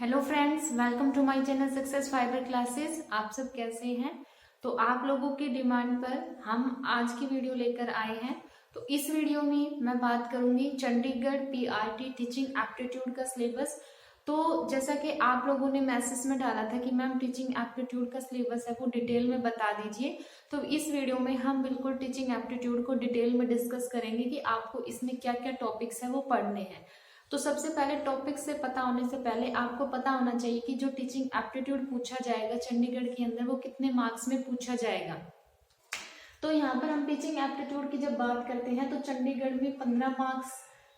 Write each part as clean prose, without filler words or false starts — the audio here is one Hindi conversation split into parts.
Hello friends, welcome to my channel success fibre classes. आप सब कैसे हैं? तो आप लोगों की डिमांड पर हम आज की वीडियो लेकर आए हैं। तो इस वीडियो में मैं बात करूंगी चंडीगढ़ पीआरटी टीचिंग एप्टीट्यूड का सिलेबस। तो जैसा कि आप लोगों ने मैसेज में डाला था कि मैम टीचिंग एप्टीट्यूड का सिलेबस है वो डिटेल में बता दीजिए, तो इस वीडियो में हम बिल्कुल टीचिंग एप्टीट्यूड को डिटेल में डिस्कस करेंगे कि आपको इसमें क्या क्या टॉपिक्स है वो पढ़ने हैं। तो सबसे पहले टॉपिक से पता होने से पहले आपको पता होना चाहिए कि जो टीचिंग एप्टीट्यूड पूछा जाएगा चंडीगढ़ के अंदर वो कितने मार्क्स में पूछा जाएगा। तो यहाँ पर हम टीचिंग एप्टीट्यूड की जब बात करते हैं तो चंडीगढ़ में 15 मार्क्स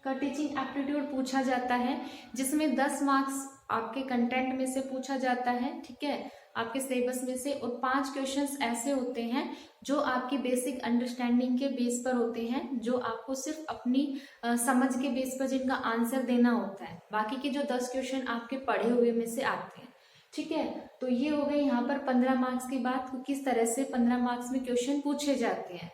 का टीचिंग एप्टीट्यूड पूछा जाता है, जिसमें 10 मार्क्स आपके कंटेंट में से पूछा जाता है, ठीक है, आपके सिलेबस में से, और 5 क्वेश्चंस ऐसे होते हैं जो आपकी बेसिक अंडरस्टैंडिंग के बेस पर होते हैं, जो आपको सिर्फ अपनी समझ के बेस पर जिनका आंसर देना होता है। बाकी के जो 10 क्वेश्चन आपके पढ़े हुए में से आते हैं, ठीक है। तो ये हो गई यहाँ पर 15 मार्क्स की बात, किस तरह से 15 मार्क्स में क्वेश्चन पूछे जाते हैं।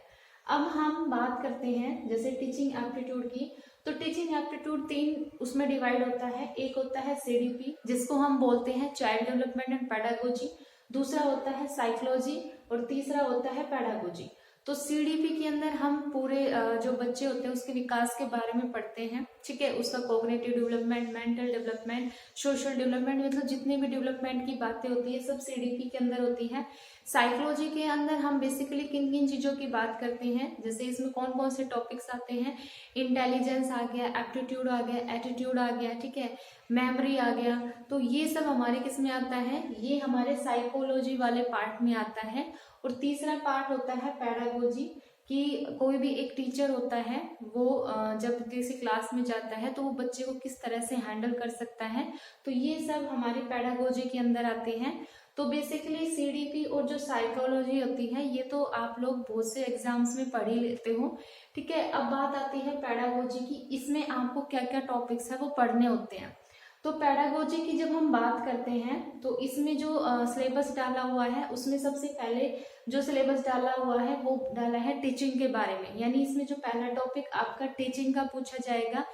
अब हम बात करते हैं जैसे टीचिंग एप्टीट्यूड की। तो टीचिंग एप्टीट्यूड 3 उसमें डिवाइड होता है। एक होता है सीडीपी, जिसको हम बोलते हैं चाइल्ड डेवलपमेंट एंड पेडागोजी, दूसरा होता है साइकोलॉजी और तीसरा होता है पेडागोजी। तो सीडीपी के अंदर हम पूरे जो बच्चे होते हैं उसके विकास के बारे में पढ़ते हैं, ठीक है, उसका cognitive development, mental development, social development, मतलब जितने भी डेवलपमेंट की बातें होती है सब सीडीपी के अंदर होती है। साइकोलॉजी के अंदर हम बेसिकली किन किन चीजों की बात करते हैं, जैसे इसमें कौन कौन से टॉपिक्स आते हैं, इंटेलिजेंस आ गया, एप्टीट्यूड आ गया, एटीट्यूड आ गया, ठीक है, मेमोरी आ गया। तो ये सब हमारे किस में आता है, ये हमारे साइकोलॉजी वाले पार्ट में आता है। और तीसरा पार्ट होता है पेडागोजी, कि कोई भी एक टीचर होता है वो जब किसी क्लास में जाता है तो वो बच्चे को किस तरह से हैंडल कर सकता है, तो ये सब हमारी पेडागोजी के अंदर आते हैं। तो बेसिकली सीडीपी और जो साइकोलॉजी होती है ये तो आप लोग बहुत से एग्जाम्स में पढ़ ही लेते हो, ठीक है। अब बात आती है पेडागोजी की, इसमें आपको क्या क्या टॉपिक्स है वो पढ़ने होते हैं। तो पेडागोजी की जब हम बात करते हैं तो इसमें जो सिलेबस डाला हुआ है उसमें सबसे पहले जो सिलेबस डाला हुआ है वो डाला है टीचिंग के बारे में, यानी इसमें जो पहला टॉपिक आपका टीचिंग का पूछा जाएगा।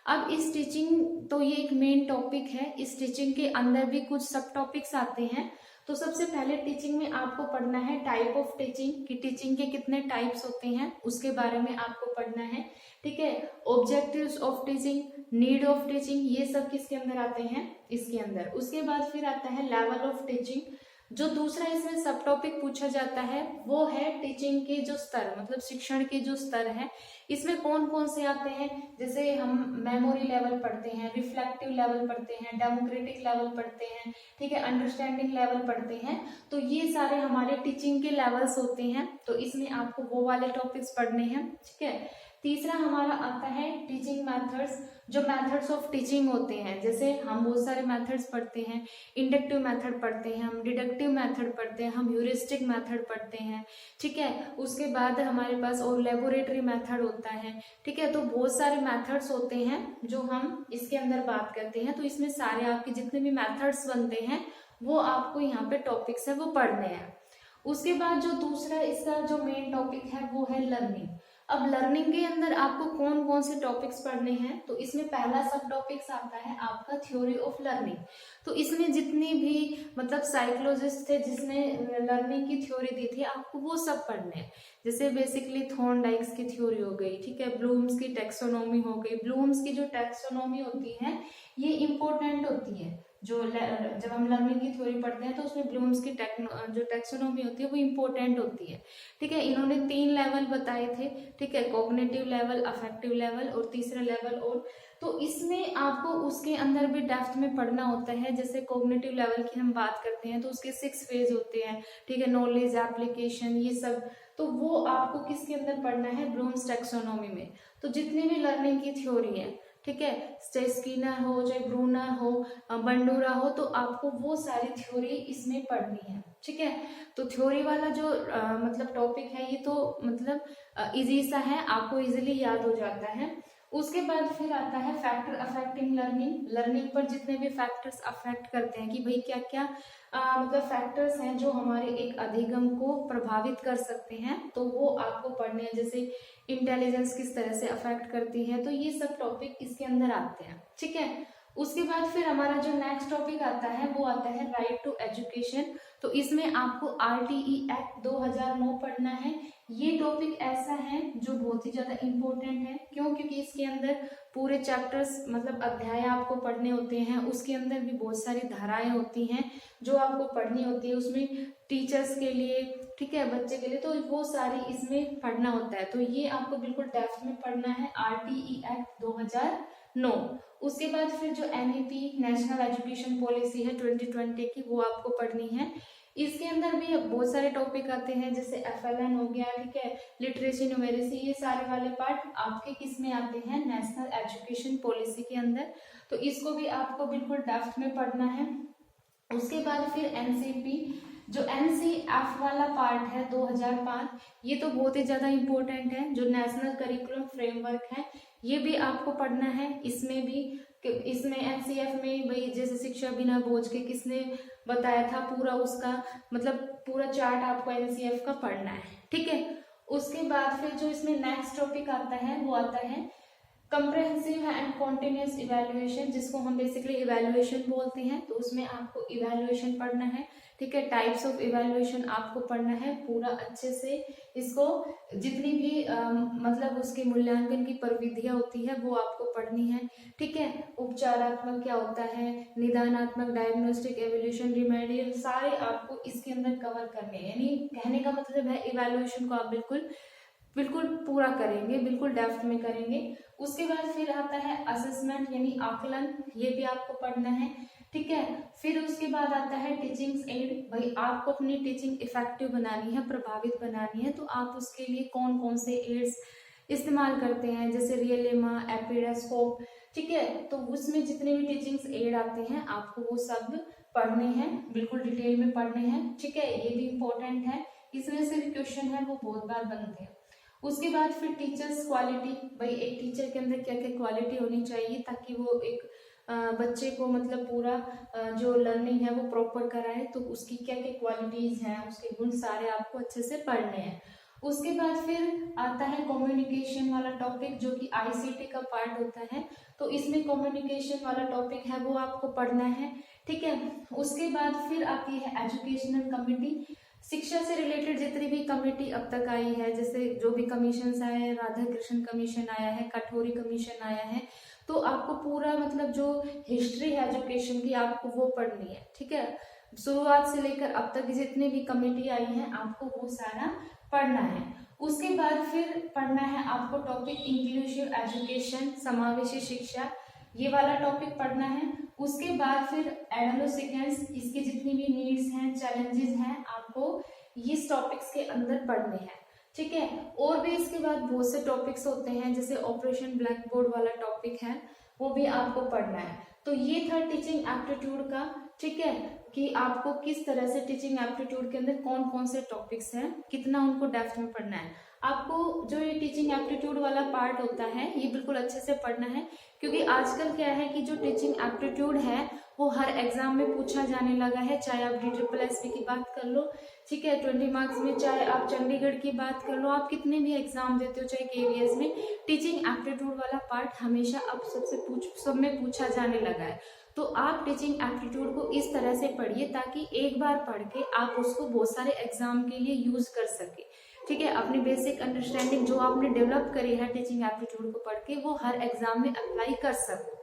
अब इस टीचिंग, तो ये एक मेन टॉपिक है, इस टीचिंग के अंदर भी कुछ सब टॉपिक्स आते हैं। तो सबसे पहले टीचिंग में आपको पढ़ना है टाइप ऑफ टीचिंग, कि टीचिंग के कितने टाइप्स होते हैं उसके बारे में आपको पढ़ना है, ठीक है। Objectives of teaching, need of teaching, ये सब किसके अंदर आते हैं, इसके अंदर। उसके बाद फिर आता है लेवल ऑफ टीचिंग। जो दूसरा इसमें सब टॉपिक पूछा जाता है वो है टीचिंग के जो स्तर, मतलब शिक्षण के जो स्तर है, इसमें कौन कौन से आते हैं, जैसे हम मेमोरी लेवल पढ़ते हैं, रिफ्लेक्टिव लेवल पढ़ते हैं, डेमोक्रेटिक लेवल पढ़ते हैं, ठीक है, अंडरस्टैंडिंग लेवल पढ़ते हैं। तो ये सारे हमारे टीचिंग के लेवल्स होते हैं, तो इसमें आपको वो वाले टॉपिक्स पढ़ने हैं, ठीक है। तीसरा हमारा आता है टीचिंग मेथड्स, जो मेथड्स ऑफ टीचिंग होते हैं, जैसे हम बहुत सारे मेथड्स पढ़ते हैं, इंडक्टिव मेथड पढ़ते हैं, हम डिडक्टिव मेथड पढ़ते हैं, हम ह्यूरिस्टिक मेथड पढ़ते हैं, ठीक है। उसके बाद हमारे पास और लेबोरेटरी मेथड होता है, ठीक है। तो बहुत सारे मेथड्स होते हैं जो हम इसके अंदर बात करते हैं। तो इसमें सारे आपके जितने भी मेथड्स बनते हैं वो आपको यहाँ पे टॉपिक्स है वो पढ़ने हैं। उसके बाद जो दूसरा इसका जो मेन टॉपिक है वो है लर्निंग। अब लर्निंग के अंदर आपको कौन कौन से टॉपिक्स पढ़ने हैं, तो इसमें पहला सब टॉपिक्स आता है आपका थ्योरी ऑफ लर्निंग। तो इसमें जितनी भी मतलब साइकोलॉजिस्ट थे जिसने लर्निंग की थ्योरी दी थी आपको वो सब पढ़ने हैं, जैसे बेसिकली थॉर्नडाइक्स की थ्योरी हो गई, ठीक है, ब्लूम्स की टैक्सोनॉमी हो गई। ब्लूम्स की जो टैक्सोनॉमी होती है ये इंपॉर्टेंट होती है, जो जब हम लर्निंग की थ्योरी पढ़ते हैं तो उसमें ब्लूम्स की जो टैक्सोनॉमी होती है वो इम्पोर्टेंट होती है, ठीक है। इन्होंने 3 लेवल बताए थे, ठीक है, कॉग्निटिव लेवल, अफेक्टिव लेवल और तीसरा लेवल। और तो इसमें आपको उसके अंदर भी डेप्थ में पढ़ना होता है। जैसे कॉग्निटिव लेवल की हम बात करते हैं तो उसके 6 फेज होते हैं, ठीक है, नॉलेज, एप्लीकेशन, ये सब। तो वो आपको किसके अंदर पढ़ना है, ब्लूम्स टैक्सोनॉमी में। तो जितनी भी लर्निंग की थ्योरी है, ठीक है, चाहे स्किनर हो, चाहे ब्रूनर हो, बंडूरा हो, तो आपको वो सारी थ्योरी इसमें पढ़नी है, ठीक है। तो थ्योरी वाला जो मतलब टॉपिक है ये तो मतलब इजी सा है, आपको इजीली याद हो जाता है। उसके बाद फिर आता है फैक्टर अफेक्टिंग लर्निंग। लर्निंग पर जितने भी फैक्टर्स अफेक्ट करते हैं कि भाई क्या क्या मतलब फैक्टर्स हैं जो हमारे एक अधिगम को प्रभावित कर सकते हैं, तो वो आपको पढ़ने हैं। जैसे इंटेलिजेंस किस तरह से अफेक्ट करती है, तो ये सब टॉपिक इसके अंदर आते हैं, ठीक है। उसके बाद फिर हमारा जो नेक्स्ट टॉपिक आता है वो आता है राइट टू एजुकेशन। तो इसमें आपको RTE एक्ट 2009 पढ़ना है। ये टॉपिक ऐसा है जो बहुत ही ज्यादा इम्पोर्टेंट है। क्यों? क्योंकि इसके अंदर पूरे चैप्टर्स मतलब अध्याय आपको पढ़ने होते हैं। उसके अंदर भी बहुत सारी धाराएं होती हैं जो आपको पढ़नी होती है, उसमें टीचर्स के लिए, ठीक है, बच्चे के लिए, तो वो सारी इसमें पढ़ना होता है। तो ये आपको बिल्कुल डेप्थ में पढ़ना है, RTE एक्ट 2009। उसके बाद फिर जो NEP नेशनल एजुकेशन पॉलिसी है 2020 की, वो आपको पढ़नी है। इसके अंदर भी बहुत सारे टॉपिक आते हैं, जैसे FLN हो गया, ठीक है, लिटरेसी न्यूमेरेसी, ये सारे वाले पार्ट आपके किस में आते हैं, नेशनल एजुकेशन पॉलिसी के अंदर। तो इसको भी आपको बिल्कुल डेप्थ में पढ़ना है। उसके बाद फिर NCP, जो NCF वाला पार्ट है 2005, ये तो बहुत ही ज्यादा इम्पोर्टेंट है, जो नेशनल करिकुलम फ्रेमवर्क है, ये भी आपको पढ़ना है। इसमें भी, इसमें NCF में भाई जैसे शिक्षा बिना बोझ के किसने बताया था, पूरा उसका मतलब पूरा चार्ट आपको NCF का पढ़ना है, ठीक है। उसके बाद फिर जो इसमें नेक्स्ट टॉपिक आता है वो आता है कंप्रेहेंसिव एंड कॉन्टिन्यूस इवैल्यूएशन, जिसको हम बेसिकली इवैल्यूएशन बोलते हैं। तो उसमें आपको इवैल्यूएशन पढ़ना है, ठीक है, टाइप्स ऑफ इवैल्यूएशन आपको पढ़ना है पूरा अच्छे से। इसको जितनी भी मतलब उसके मूल्यांकन की प्रविधियां होती है वो आपको पढ़नी है, ठीक है। उपचारात्मक क्या होता है, निदानात्मक, डायग्नोस्टिक, एवोल्यूशन, रिमेडियल, सारे आपको इसके अंदर कवर करने हैं। यानी कहने का मतलब है इवैल्यूएशन को आप बिल्कुल पूरा करेंगे, बिल्कुल डेप्थ में करेंगे। उसके बाद फिर आता है असेसमेंट यानी आकलन, ये भी आपको पढ़ना है, ठीक है। फिर उसके बाद आता है टीचिंग एड, भाई आपको अपनी टीचिंग इफेक्टिव बनानी है, प्रभावित बनानी है, तो आप उसके लिए कौन कौन से एड्स इस्तेमाल करते हैं, जैसे रियलेमा, एपिडास्कोप, ठीक है। तो उसमें जितने भी टीचिंग एड आते हैं आपको वो सब पढ़ने हैं, बिल्कुल डिटेल में पढ़ने हैं, ठीक है। ये भी इम्पोर्टेंट है, इसमें से भी क्वेश्चन है वो बहुत बार बनते हैं। उसके बाद फिर टीचर्स क्वालिटी, भाई एक टीचर के अंदर क्या क्या क्वालिटी होनी चाहिए ताकि वो एक बच्चे को मतलब पूरा जो लर्निंग है वो प्रॉपर कराए, तो उसकी क्या क्या क्वालिटीज हैं, उसके गुण सारे आपको अच्छे से पढ़ने हैं। उसके बाद फिर आता है कम्युनिकेशन वाला टॉपिक, जो कि ICT का पार्ट होता है। तो इसमें कम्युनिकेशन वाला टॉपिक है वो आपको पढ़ना है, ठीक है। उसके बाद फिर आती है एजुकेशनल कमिटी, शिक्षा से रिलेटेड जितनी भी कमेटी अब तक आई है, जैसे जो भी कमीशन आए हैं, राधा कृष्ण कमीशन आया है, कठोरी कमीशन आया है, तो आपको पूरा मतलब जो हिस्ट्री है एजुकेशन की आपको वो पढ़नी है, ठीक है। शुरुआत से लेकर अब तक जितनी भी कमेटी आई है आपको वो सारा पढ़ना है। उसके बाद फिर पढ़ना है आपको टॉपिक इंक्लूसिव एजुकेशन, समावेशी शिक्षा, ये वाला टॉपिक पढ़ना है। उसके बाद फिर एडोलेसेंस, इसकी जितनी भी नीड्स हैं, चैलेंजेस हैं, आपको इस टॉपिक्स के अंदर पढ़ने हैं, ठीक है। और भी इसके बाद बहुत से टॉपिक्स होते हैं, जैसे ऑपरेशन ब्लैक बोर्ड वाला टॉपिक है वो भी आपको पढ़ना है। तो ये था टीचिंग एप्टीट्यूड का, ठीक है, कि आपको किस तरह से टीचिंग एप्टीट्यूड के अंदर कौन कौन से टॉपिक्स हैं, कितना उनको डेप्थ में पढ़ना है। आपको जो ये टीचिंग एप्टीट्यूड वाला पार्ट होता है ये बिल्कुल अच्छे से पढ़ना है, क्योंकि आजकल क्या है कि जो टीचिंग एप्टीट्यूड है वो हर एग्जाम में पूछा जाने लगा है। चाहे आप DSSB की बात कर लो, ठीक है, 20 मार्क्स में, चाहे आप चंडीगढ़ की बात कर लो, आप कितने भी एग्जाम देते हो, चाहे KVS में, टीचिंग एप्टीट्यूड वाला पार्ट हमेशा अब सब में पूछा जाने लगा है। तो आप टीचिंग एप्टीट्यूड को इस तरह से पढ़िए ताकि एक बार पढ़ के आप उसको बहुत सारे एग्जाम के लिए यूज कर सके, ठीक है। अपनी बेसिक अंडरस्टैंडिंग जो आपने डेवलप करी है टीचिंग एप्टीट्यूड को पढ़ के वो हर एग्जाम में अप्लाई कर सको।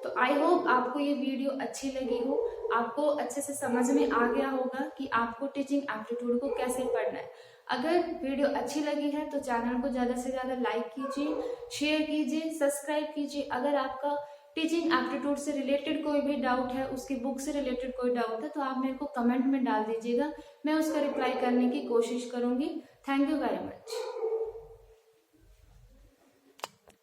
तो आई होप आपको ये वीडियो अच्छी लगी हो, आपको अच्छे से समझ में आ गया होगा कि आपको टीचिंग एप्टीट्यूड को कैसे पढ़ना है। अगर वीडियो अच्छी लगी है तो चैनल को ज़्यादा से ज़्यादा लाइक कीजिए, शेयर कीजिए, सब्सक्राइब कीजिए। अगर आपका टीचिंग एप्टीट्यूड से रिलेटेड कोई भी डाउट है, उसकी बुक से रिलेटेड कोई डाउट है, तो आप मेरे को कमेंट में डाल दीजिएगा, मैं उसका रिप्लाई करने की कोशिश करूँगी। Thank you very much.